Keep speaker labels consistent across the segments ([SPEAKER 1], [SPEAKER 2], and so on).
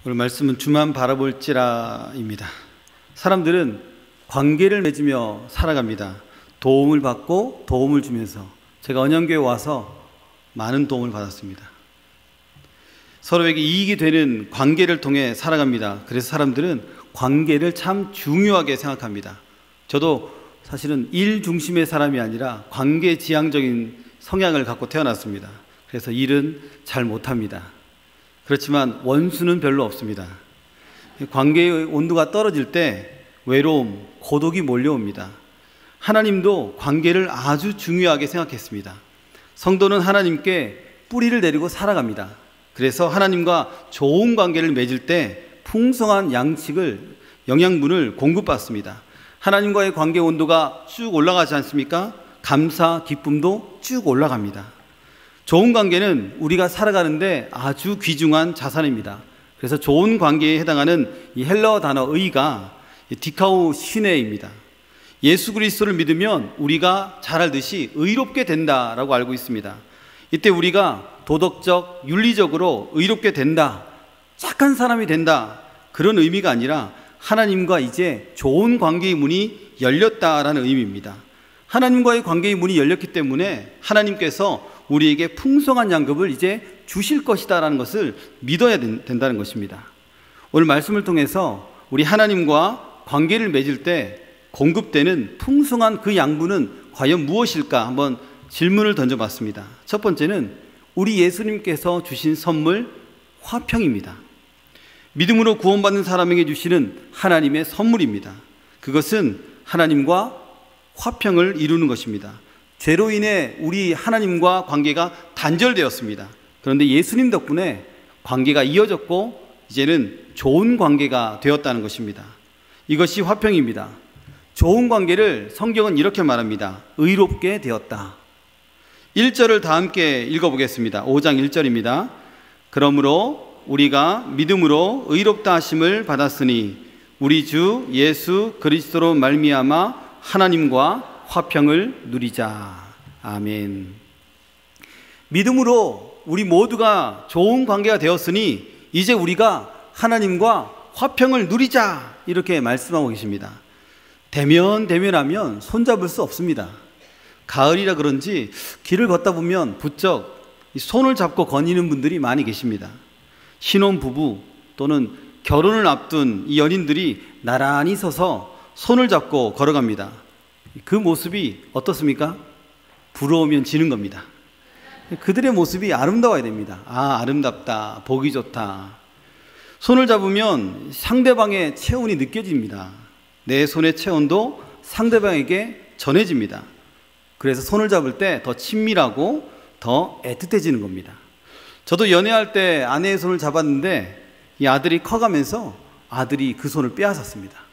[SPEAKER 1] 오늘 말씀은 주만 바라볼지라입니다. 사람들은 관계를 맺으며 살아갑니다. 도움을 받고 도움을 주면서 제가 언양교회 와서 많은 도움을 받았습니다. 서로에게 이익이 되는 관계를 통해 살아갑니다. 그래서 사람들은 관계를 참 중요하게 생각합니다. 저도 사실은 일 중심의 사람이 아니라 관계 지향적인 성향을 갖고 태어났습니다. 그래서 일은 잘 못합니다. 그렇지만 원수는 별로 없습니다. 관계의 온도가 떨어질 때 외로움, 고독이 몰려옵니다. 하나님도 관계를 아주 중요하게 생각했습니다. 성도는 하나님께 뿌리를 내리고 살아갑니다. 그래서 하나님과 좋은 관계를 맺을 때 풍성한 영양분을 공급받습니다. 하나님과의 관계 온도가 쭉 올라가지 않습니까? 감사, 기쁨도 쭉 올라갑니다. 좋은 관계는 우리가 살아가는데 아주 귀중한 자산입니다. 그래서 좋은 관계에 해당하는 이 헬라어 단어 의가 디카우 시네입니다. 예수 그리스도를 믿으면 우리가 잘 알듯이 의롭게 된다라고 알고 있습니다. 이때 우리가 도덕적, 윤리적으로 의롭게 된다, 착한 사람이 된다, 그런 의미가 아니라 하나님과 이제 좋은 관계의 문이 열렸다라는 의미입니다. 하나님과의 관계의 문이 열렸기 때문에 하나님께서 우리에게 풍성한 양급을 이제 주실 것이다라는 것을 믿어야 된다는 것입니다. 오늘 말씀을 통해서 우리 하나님과 관계를 맺을 때 공급되는 풍성한 그 양분은 과연 무엇일까 한번 질문을 던져봤습니다. 첫 번째는 우리 예수님께서 주신 선물 화평입니다. 믿음으로 구원받는 사람에게 주시는 하나님의 선물입니다. 그것은 하나님과 화평을 이루는 것입니다. 죄로 인해 우리 하나님과 관계가 단절되었습니다. 그런데 예수님 덕분에 관계가 이어졌고 이제는 좋은 관계가 되었다는 것입니다. 이것이 화평입니다. 좋은 관계를 성경은 이렇게 말합니다. 의롭게 되었다. 1절을 다 함께 읽어보겠습니다. 5장 1절입니다. 그러므로 우리가 믿음으로 의롭다 하심을 받았으니 우리 주 예수 그리스도로 말미암아 하나님과 화평을 누리자. 아멘. 믿음으로 우리 모두가 좋은 관계가 되었으니 이제 우리가 하나님과 화평을 누리자, 이렇게 말씀하고 계십니다. 대면하면 손잡을 수 없습니다. 가을이라 그런지 길을 걷다 보면 부쩍 손을 잡고 거니는 분들이 많이 계십니다. 신혼부부 또는 결혼을 앞둔 이 연인들이 나란히 서서 손을 잡고 걸어갑니다. 그 모습이 어떻습니까? 부러우면 지는 겁니다. 그들의 모습이 아름다워야 됩니다. 아, 아름답다, 보기 좋다. 손을 잡으면 상대방의 체온이 느껴집니다. 내 손의 체온도 상대방에게 전해집니다. 그래서 손을 잡을 때 더 친밀하고 더 애틋해지는 겁니다. 저도 연애할 때 아내의 손을 잡았는데 이 아들이 커가면서 아들이 그 손을 빼앗았습니다.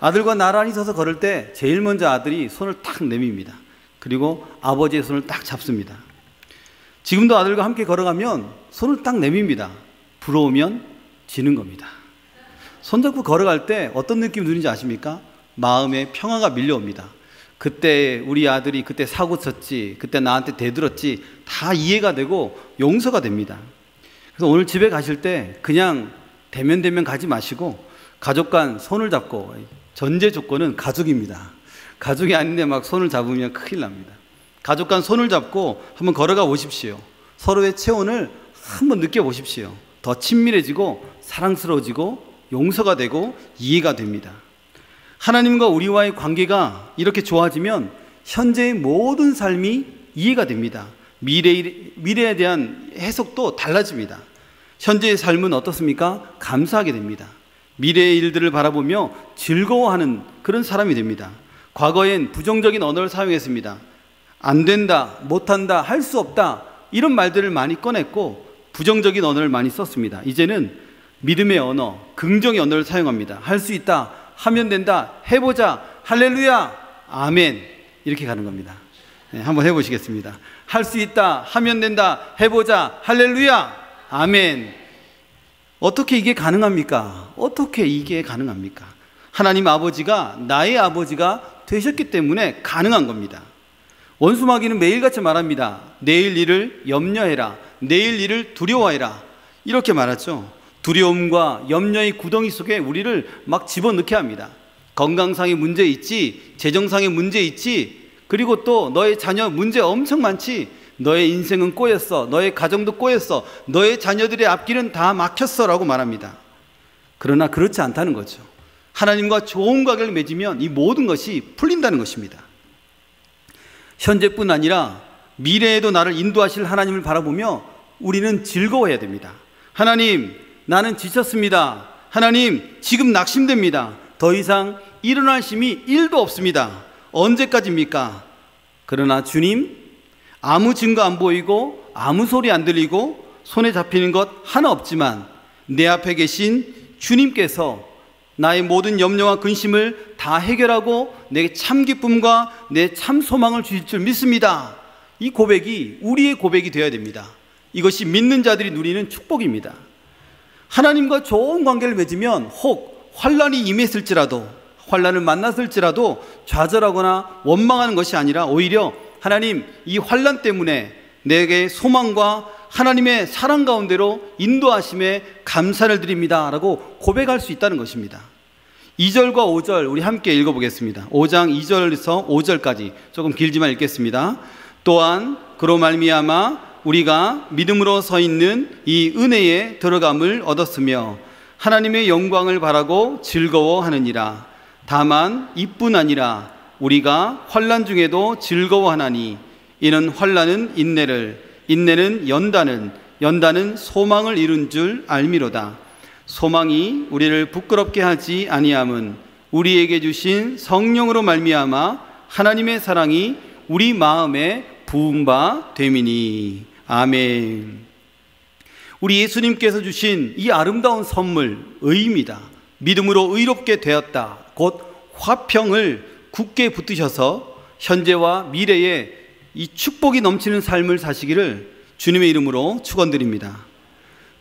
[SPEAKER 1] 아들과 나란히 서서 걸을 때 제일 먼저 아들이 손을 탁 내밉니다. 그리고 아버지의 손을 딱 잡습니다. 지금도 아들과 함께 걸어가면 손을 딱 내밉니다. 부러우면 지는 겁니다. 손잡고 걸어갈 때 어떤 느낌이 드는지 아십니까? 마음에 평화가 밀려옵니다. 그때 우리 아들이 그때 사고 쳤지, 그때 나한테 대들었지, 다 이해가 되고 용서가 됩니다. 그래서 오늘 집에 가실 때 그냥 대면 가지 마시고 가족 간 손을 잡고, 전제 조건은 가족입니다. 가족이 아닌데 막 손을 잡으면 큰일 납니다. 가족 간 손을 잡고 한번 걸어가 보십시오. 서로의 체온을 한번 느껴보십시오. 더 친밀해지고 사랑스러워지고 용서가 되고 이해가 됩니다. 하나님과 우리와의 관계가 이렇게 좋아지면 현재의 모든 삶이 이해가 됩니다. 미래에 대한 해석도 달라집니다. 현재의 삶은 어떻습니까? 감사하게 됩니다. 미래의 일들을 바라보며 즐거워하는 그런 사람이 됩니다. 과거엔 부정적인 언어를 사용했습니다. 안 된다, 못한다, 할 수 없다, 이런 말들을 많이 꺼냈고 부정적인 언어를 많이 썼습니다. 이제는 믿음의 언어, 긍정의 언어를 사용합니다. 할 수 있다, 하면 된다, 해보자, 할렐루야, 아멘, 이렇게 가는 겁니다. 네, 한번 해보시겠습니다. 할 수 있다, 하면 된다, 해보자, 할렐루야, 아멘. 어떻게 이게 가능합니까? 어떻게 이게 가능합니까? 하나님 아버지가 나의 아버지가 되셨기 때문에 가능한 겁니다. 원수마귀는 매일같이 말합니다. 내일 일을 염려해라, 내일 일을 두려워해라, 이렇게 말하죠. 두려움과 염려의 구덩이 속에 우리를 막 집어넣게 합니다. 건강상의 문제 있지, 재정상의 문제 있지, 그리고 또 너의 자녀 문제 엄청 많지, 너의 인생은 꼬였어, 너의 가정도 꼬였어, 너의 자녀들의 앞길은 다 막혔어 라고 말합니다. 그러나 그렇지 않다는 거죠. 하나님과 좋은 관계를 맺으면 이 모든 것이 풀린다는 것입니다. 현재뿐 아니라 미래에도 나를 인도하실 하나님을 바라보며 우리는 즐거워해야 됩니다. 하나님, 나는 지쳤습니다. 하나님, 지금 낙심됩니다. 더 이상 일어날 힘이 1도 없습니다. 언제까지입니까? 그러나 주님, 아무 증거 안 보이고 아무 소리 안 들리고 손에 잡히는 것 하나 없지만 내 앞에 계신 주님께서 나의 모든 염려와 근심을 다 해결하고 내 참 기쁨과 내 참 소망을 주실 줄 믿습니다. 이 고백이 우리의 고백이 되어야 됩니다. 이것이 믿는 자들이 누리는 축복입니다. 하나님과 좋은 관계를 맺으면 혹 환난이 임했을지라도, 환난을 만났을지라도 좌절하거나 원망하는 것이 아니라 오히려 하나님, 이 환난 때문에 내게 소망과 하나님의 사랑 가운데로 인도하심에 감사를 드립니다 라고 고백할 수 있다는 것입니다. 2절과 5절 우리 함께 읽어보겠습니다. 5장 2절에서 5절까지 조금 길지만 읽겠습니다. 또한 그로 말미암아 우리가 믿음으로 서 있는 이 은혜에 들어감을 얻었으며 하나님의 영광을 바라고 즐거워하느니라. 다만 이뿐 아니라 우리가 환난 중에도 즐거워하나니 이는 환난은 인내를, 인내는 연단은, 연단은 소망을 이룬 줄 알미로다. 소망이 우리를 부끄럽게 하지 아니함은 우리에게 주신 성령으로 말미암아 하나님의 사랑이 우리 마음에 부은 바 됨이니. 아멘. 우리 예수님께서 주신 이 아름다운 선물, 의입니다. 믿음으로 의롭게 되었다. 곧 화평을 굳게 붙드셔서 현재와 미래에 이 축복이 넘치는 삶을 사시기를 주님의 이름으로 축원드립니다.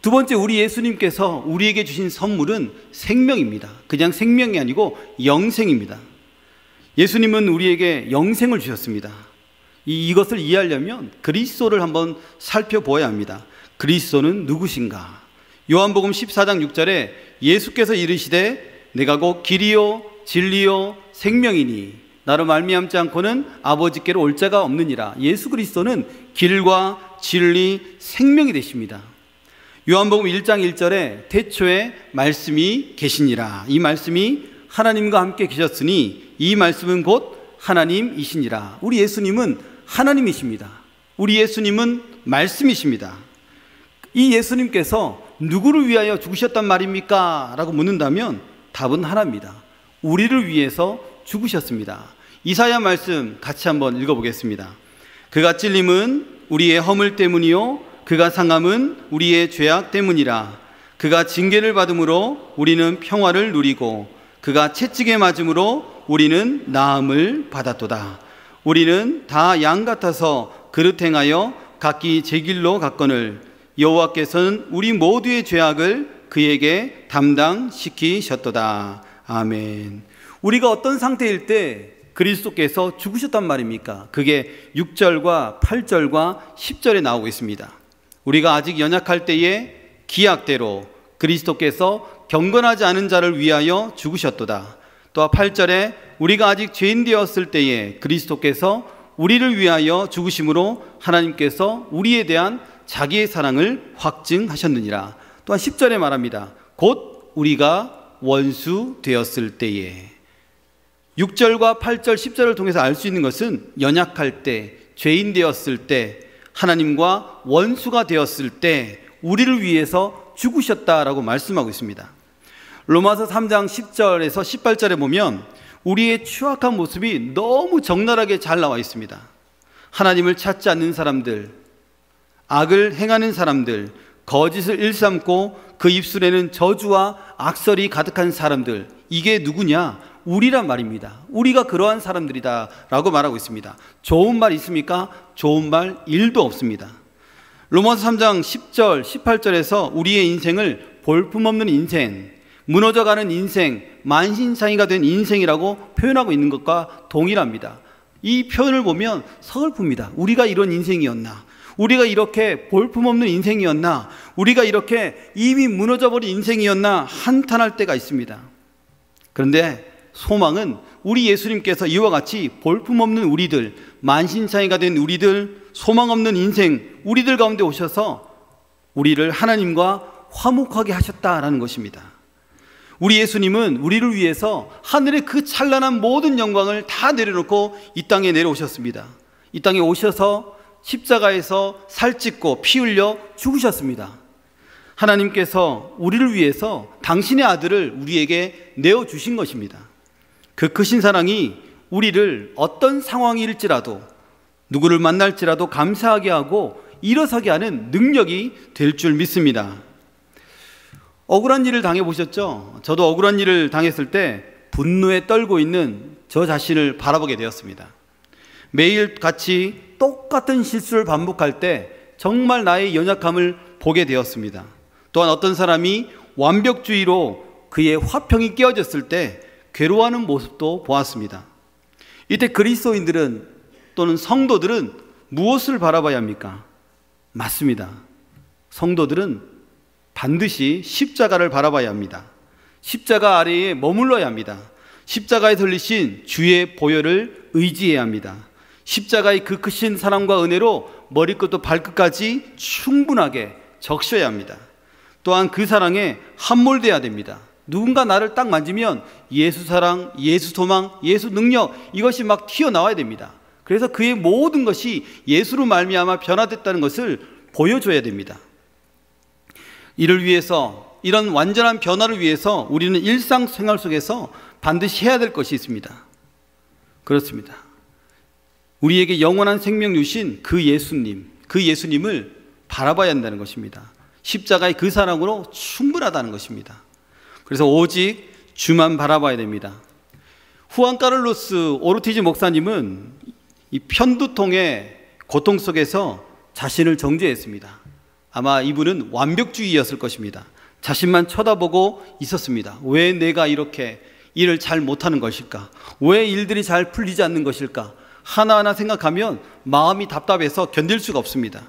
[SPEAKER 1] 두 번째, 우리 예수님께서 우리에게 주신 선물은 생명입니다. 그냥 생명이 아니고 영생입니다. 예수님은 우리에게 영생을 주셨습니다. 이것을 이해하려면 그리스도를 한번 살펴보아야 합니다. 그리스도는 누구신가? 요한복음 14장 6절에 예수께서 이르시되 내가 곧 길이요 진리요 생명이니 나로 말미암지 않고는 아버지께로 올 자가 없느니라. 예수 그리스도는 길과 진리, 생명이 되십니다. 요한복음 1장 1절에 태초에 말씀이 계시니라. 이 말씀이 하나님과 함께 계셨으니 이 말씀은 곧 하나님이시니라. 우리 예수님은 하나님이십니다. 우리 예수님은 말씀이십니다. 이 예수님께서 누구를 위하여 죽으셨단 말입니까? 라고 묻는다면 답은 하나입니다. 우리를 위해서 죽으셨습니다. 이사야 말씀 같이 한번 읽어보겠습니다. 그가 찔림은 우리의 허물 때문이요 그가 상함은 우리의 죄악 때문이라. 그가 징계를 받음으로 우리는 평화를 누리고 그가 채찍에 맞음으로 우리는 나음을 받았도다. 우리는 다 양 같아서 그릇 행하여 각기 제 길로 갔거늘 여호와께서는 우리 모두의 죄악을 그에게 담당시키셨도다. 아멘. 우리가 어떤 상태일 때 그리스도께서 죽으셨단 말입니까? 그게 6절과 8절과 10절에 나오고 있습니다. 우리가 아직 연약할 때에 기약대로 그리스도께서 경건하지 않은 자를 위하여 죽으셨도다. 또 8절에 우리가 아직 죄인 되었을 때에 그리스도께서 우리를 위하여 죽으심으로 하나님께서 우리에 대한 자기의 사랑을 확증하셨느니라. 또한 10절에 말합니다. 곧 우리가 원수 되었을 때에. 6절과 8절, 10절을 통해서 알 수 있는 것은 연약할 때, 죄인 되었을 때, 하나님과 원수가 되었을 때 우리를 위해서 죽으셨다라고 말씀하고 있습니다. 로마서 3장 10절에서 18절에 보면 우리의 추악한 모습이 너무 적나라하게 잘 나와 있습니다. 하나님을 찾지 않는 사람들, 악을 행하는 사람들, 거짓을 일삼고 그 입술에는 저주와 악설이 가득한 사람들, 이게 누구냐? 우리란 말입니다. 우리가 그러한 사람들이다 라고 말하고 있습니다. 좋은 말 있습니까? 좋은 말 1도 없습니다. 로마서 3장 10절 18절에서 우리의 인생을 볼품없는 인생, 무너져가는 인생, 만신창이가 된 인생이라고 표현하고 있는 것과 동일합니다. 이 표현을 보면 서글픕니다. 우리가 이런 인생이었나? 우리가 이렇게 볼품없는 인생이었나? 우리가 이렇게 이미 무너져버린 인생이었나? 한탄할 때가 있습니다. 그런데 소망은 우리 예수님께서 이와 같이 볼품없는 우리들, 만신창이가 된 우리들, 소망 없는 인생, 우리들 가운데 오셔서 우리를 하나님과 화목하게 하셨다라는 것입니다. 우리 예수님은 우리를 위해서 하늘의 그 찬란한 모든 영광을 다 내려놓고 이 땅에 내려오셨습니다. 이 땅에 오셔서 십자가에서 살찢고 피 흘려 죽으셨습니다. 하나님께서 우리를 위해서 당신의 아들을 우리에게 내어주신 것입니다. 그 크신 사랑이 우리를 어떤 상황일지라도, 누구를 만날지라도 감사하게 하고 일어서게 하는 능력이 될 줄 믿습니다. 억울한 일을 당해보셨죠? 저도 억울한 일을 당했을 때 분노에 떨고 있는 저 자신을 바라보게 되었습니다. 매일 같이 똑같은 실수를 반복할 때 정말 나의 연약함을 보게 되었습니다. 또한 어떤 사람이 완벽주의로 그의 화평이 깨어졌을 때 괴로워하는 모습도 보았습니다. 이때 그리스도인들은 또는 성도들은 무엇을 바라봐야 합니까? 맞습니다. 성도들은 반드시 십자가를 바라봐야 합니다. 십자가 아래에 머물러야 합니다. 십자가에 들리신 주의 보혈을 의지해야 합니다. 십자가의 그 크신 사랑과 은혜로 머리끝부터 발끝까지 충분하게 적셔야 합니다. 또한 그 사랑에 함몰되어야 됩니다. 누군가 나를 딱 만지면 예수 사랑, 예수 소망, 예수 능력, 이것이 막 튀어나와야 됩니다. 그래서 그의 모든 것이 예수로 말미암아 변화됐다는 것을 보여줘야 됩니다. 이를 위해서, 이런 완전한 변화를 위해서 우리는 일상생활 속에서 반드시 해야 될 것이 있습니다. 그렇습니다. 우리에게 영원한 생명 주신 그 예수님, 그 예수님을 바라봐야 한다는 것입니다. 십자가의 그 사랑으로 충분하다는 것입니다. 그래서 오직 주만 바라봐야 됩니다. 후안 카를로스 오르티즈 목사님은 이 편두통의 고통 속에서 자신을 정죄했습니다. 아마 이분은 완벽주의였을 것입니다. 자신만 쳐다보고 있었습니다. 왜 내가 이렇게 일을 잘 못하는 것일까? 왜 일들이 잘 풀리지 않는 것일까? 하나하나 생각하면 마음이 답답해서 견딜 수가 없습니다.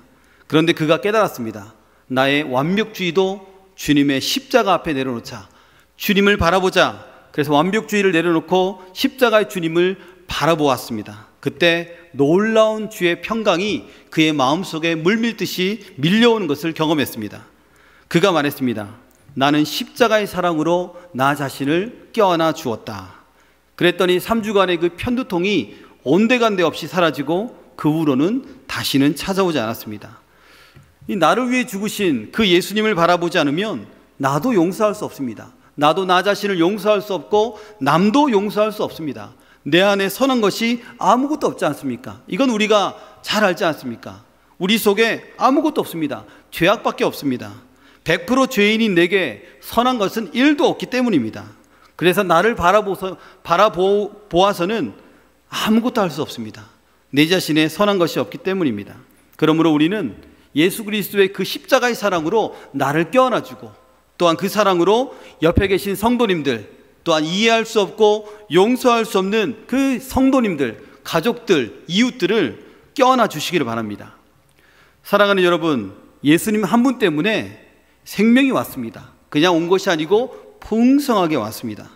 [SPEAKER 1] 그런데 그가 깨달았습니다. 나의 완벽주의도 주님의 십자가 앞에 내려놓자. 주님을 바라보자. 그래서 완벽주의를 내려놓고 십자가의 주님을 바라보았습니다. 그때 놀라운 주의 평강이 그의 마음속에 물밀듯이 밀려오는 것을 경험했습니다. 그가 말했습니다. 나는 십자가의 사랑으로 나 자신을 껴안아 주었다. 그랬더니 3주간의 그 편두통이 온데간데 없이 사라지고 그 후로는 다시는 찾아오지 않았습니다. 이 나를 위해 죽으신 그 예수님을 바라보지 않으면 나도 용서할 수 없습니다. 나도 나 자신을 용서할 수 없고 남도 용서할 수 없습니다. 내 안에 선한 것이 아무것도 없지 않습니까? 이건 우리가 잘 알지 않습니까? 우리 속에 아무것도 없습니다. 죄악밖에 없습니다. 100% 죄인인 내게 선한 것은 1도 없기 때문입니다. 그래서 나를 바라보아서는 아무것도 할 수 없습니다. 내 자신의 선한 것이 없기 때문입니다. 그러므로 우리는 예수 그리스도의 그 십자가의 사랑으로 나를 껴안아주고, 또한 그 사랑으로 옆에 계신 성도님들, 또한 이해할 수 없고 용서할 수 없는 그 성도님들, 가족들, 이웃들을 껴안아 주시기를 바랍니다. 사랑하는 여러분, 예수님 한 분 때문에 생명이 왔습니다. 그냥 온 것이 아니고 풍성하게 왔습니다.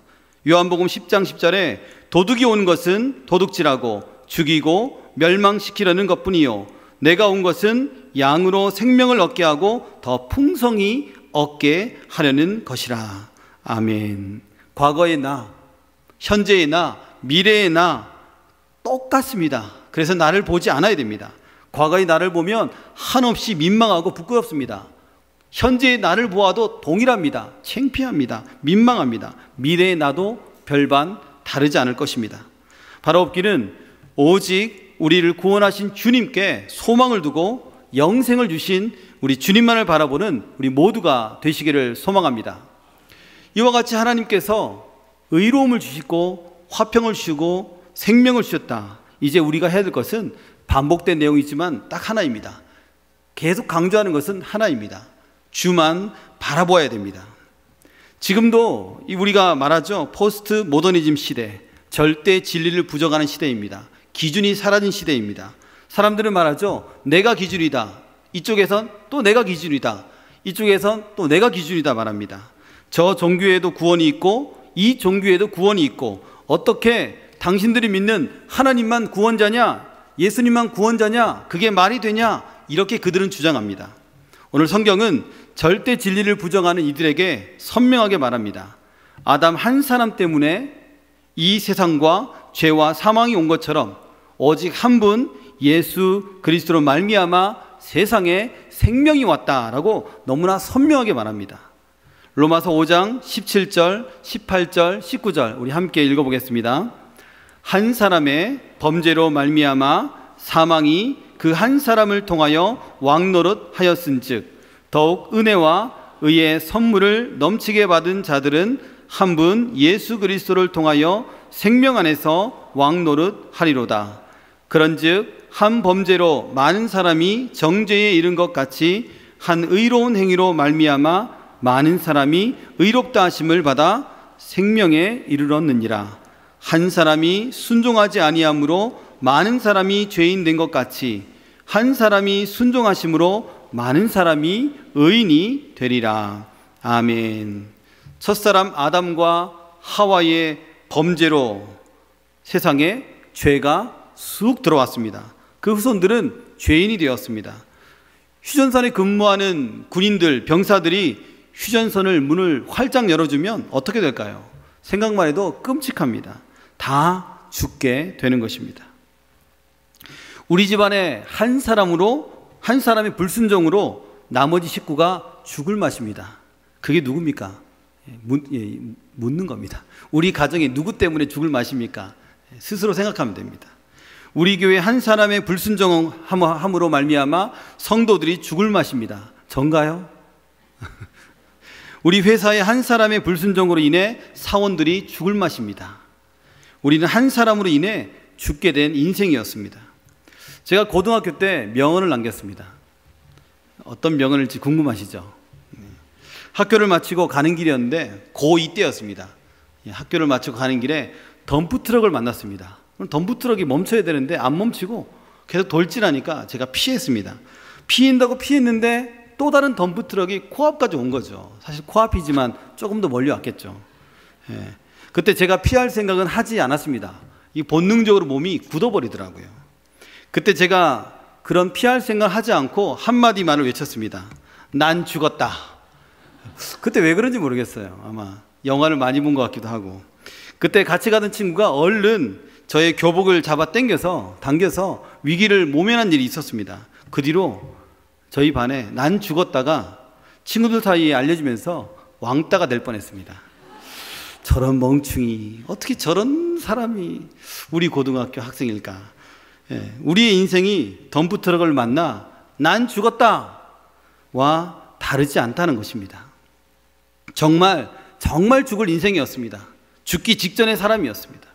[SPEAKER 1] 요한복음 10장 10절에 도둑이 온 것은 도둑질하고 죽이고 멸망시키려는 것뿐이요 내가 온 것은 양으로 생명을 얻게 하고 더 풍성히 얻게 하려는 것이라. 아멘. 과거의 나, 현재의 나, 미래의 나 똑같습니다. 그래서 나를 보지 않아야 됩니다. 과거의 나를 보면 한없이 민망하고 부끄럽습니다. 현재의 나를 보아도 동일합니다. 창피합니다. 민망합니다. 미래의 나도 별반 다르지 않을 것입니다. 바라옵기는 오직 우리를 구원하신 주님께 소망을 두고 영생을 주신 우리 주님만을 바라보는 우리 모두가 되시기를 소망합니다. 이와 같이 하나님께서 의로움을 주시고 화평을 주시고 생명을 주셨다. 이제 우리가 해야 될 것은 반복된 내용이지만 딱 하나입니다. 계속 강조하는 것은 하나입니다. 주만 바라보아야 됩니다. 지금도 우리가 말하죠. 포스트 모더니즘 시대, 절대 진리를 부정하는 시대입니다. 기준이 사라진 시대입니다. 사람들은 말하죠. 내가 기준이다. 이쪽에선 또 내가 기준이다. 이쪽에선 또 내가 기준이다 말합니다. 저 종교에도 구원이 있고 이 종교에도 구원이 있고 어떻게 당신들이 믿는 하나님만 구원자냐, 예수님만 구원자냐, 그게 말이 되냐, 이렇게 그들은 주장합니다. 오늘 성경은 절대 진리를 부정하는 이들에게 선명하게 말합니다. 아담 한 사람 때문에 이 세상과 죄와 사망이 온 것처럼 오직 한 분 예수 그리스도로 말미암아 세상에 생명이 왔다라고 너무나 선명하게 말합니다. 로마서 5장 17절, 18절, 19절 우리 함께 읽어보겠습니다. 한 사람의 범죄로 말미암아 사망이 그 한 사람을 통하여 왕노릇 하였은즉 더욱 은혜와 의의 선물을 넘치게 받은 자들은 한 분 예수 그리스도를 통하여 생명 안에서 왕노릇 하리로다. 그런즉 한 범죄로 많은 사람이 정죄에 이른 것 같이 한 의로운 행위로 말미암아 많은 사람이 의롭다 하심을 받아 생명에 이르렀느니라. 한 사람이 순종하지 아니함으로 많은 사람이 죄인 된 것 같이 한 사람이 순종하심으로 많은 사람이 의인이 되리라. 아멘. 첫사람 아담과 하와의 범죄로 세상에 죄가 쑥 들어왔습니다. 그 후손들은 죄인이 되었습니다. 휴전선에 근무하는 군인들, 병사들이 휴전선을 문을 활짝 열어주면 어떻게 될까요? 생각만 해도 끔찍합니다. 다 죽게 되는 것입니다. 우리 집안에 한 사람의 불순종으로 나머지 식구가 죽을 맛입니다. 그게 누굽니까? 묻는 겁니다. 우리 가정에 누구 때문에 죽을 맛입니까? 스스로 생각하면 됩니다. 우리 교회 한 사람의 불순종함으로 말미암아 성도들이 죽을 맛입니다. 전가요? 우리 회사의 한 사람의 불순종으로 인해 사원들이 죽을 맛입니다. 우리는 한 사람으로 인해 죽게 된 인생이었습니다. 제가 고등학교 때 명언을 남겼습니다. 어떤 명언일지 궁금하시죠? 학교를 마치고 가는 길이었는데 고2 때였습니다. 학교를 마치고 가는 길에 덤프트럭을 만났습니다. 덤프트럭이 멈춰야 되는데 안 멈추고 계속 돌진하니까 제가 피했습니다. 피한다고 피했는데 또 다른 덤프트럭이 코앞까지 온 거죠. 사실 코앞이지만 조금 더 멀리 왔겠죠. 그때 제가 피할 생각은 하지 않았습니다. 이 본능적으로 몸이 굳어버리더라고요. 그때 제가 그런 피할 생각을 하지 않고 한마디 말을 외쳤습니다. 난 죽었다. 그때 왜 그런지 모르겠어요. 아마 영화를 많이 본 것 같기도 하고. 그때 같이 가던 친구가 얼른 저의 교복을 잡아 당겨서 위기를 모면한 일이 있었습니다. 그 뒤로 저희 반에 난 죽었다가 친구들 사이에 알려지면서 왕따가 될 뻔했습니다. 저런 멍충이, 어떻게 저런 사람이 우리 고등학교 학생일까? 우리의 인생이 덤프트럭을 만나 난 죽었다와 다르지 않다는 것입니다. 정말 죽을 인생이었습니다. 죽기 직전의 사람이었습니다.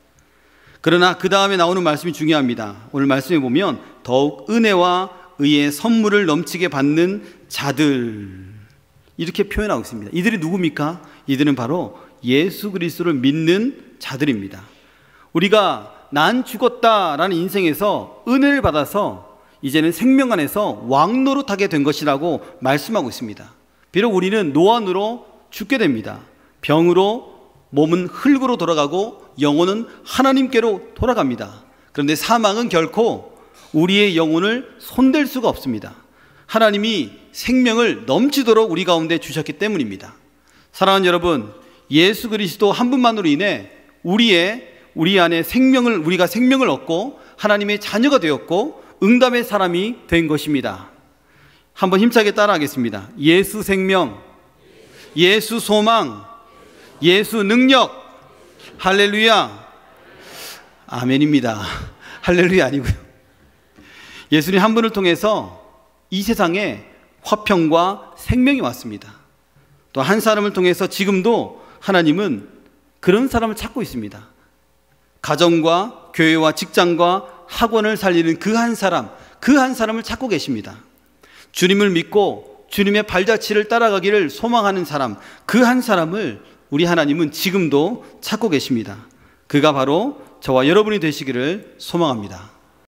[SPEAKER 1] 그러나 그 다음에 나오는 말씀이 중요합니다. 오늘 말씀에 보면 더욱 은혜와 의의 선물을 넘치게 받는 자들, 이렇게 표현하고 있습니다. 이들이 누굽니까? 이들은 바로 예수 그리스도를 믿는 자들입니다. 우리가 난 죽었다라는 인생에서 은혜를 받아서 이제는 생명 안에서 왕노릇하게 된 것이라고 말씀하고 있습니다. 비록 우리는 노안으로 죽게 됩니다. 병으로 몸은 흙으로 돌아가고 영혼은 하나님께로 돌아갑니다. 그런데 사망은 결코 우리의 영혼을 손댈 수가 없습니다. 하나님이 생명을 넘치도록 우리 가운데 주셨기 때문입니다. 사랑하는 여러분, 예수 그리스도 한 분만으로 인해 우리 안에 우리가 생명을 얻고 하나님의 자녀가 되었고 응답의 사람이 된 것입니다. 한번 힘차게 따라하겠습니다. 예수 생명, 예수 소망, 예수 능력, 할렐루야. 아멘입니다. 할렐루야 아니고요. 예수님 한 분을 통해서 이 세상에 화평과 생명이 왔습니다. 또 한 사람을 통해서 지금도 하나님은 그런 사람을 찾고 있습니다. 가정과 교회와 직장과 학원을 살리는 그 한 사람을 찾고 계십니다. 주님을 믿고 주님의 발자취를 따라가기를 소망하는 사람, 그 한 사람을 우리 하나님은 지금도 찾고 계십니다. 그가 바로 저와 여러분이 되시기를 소망합니다.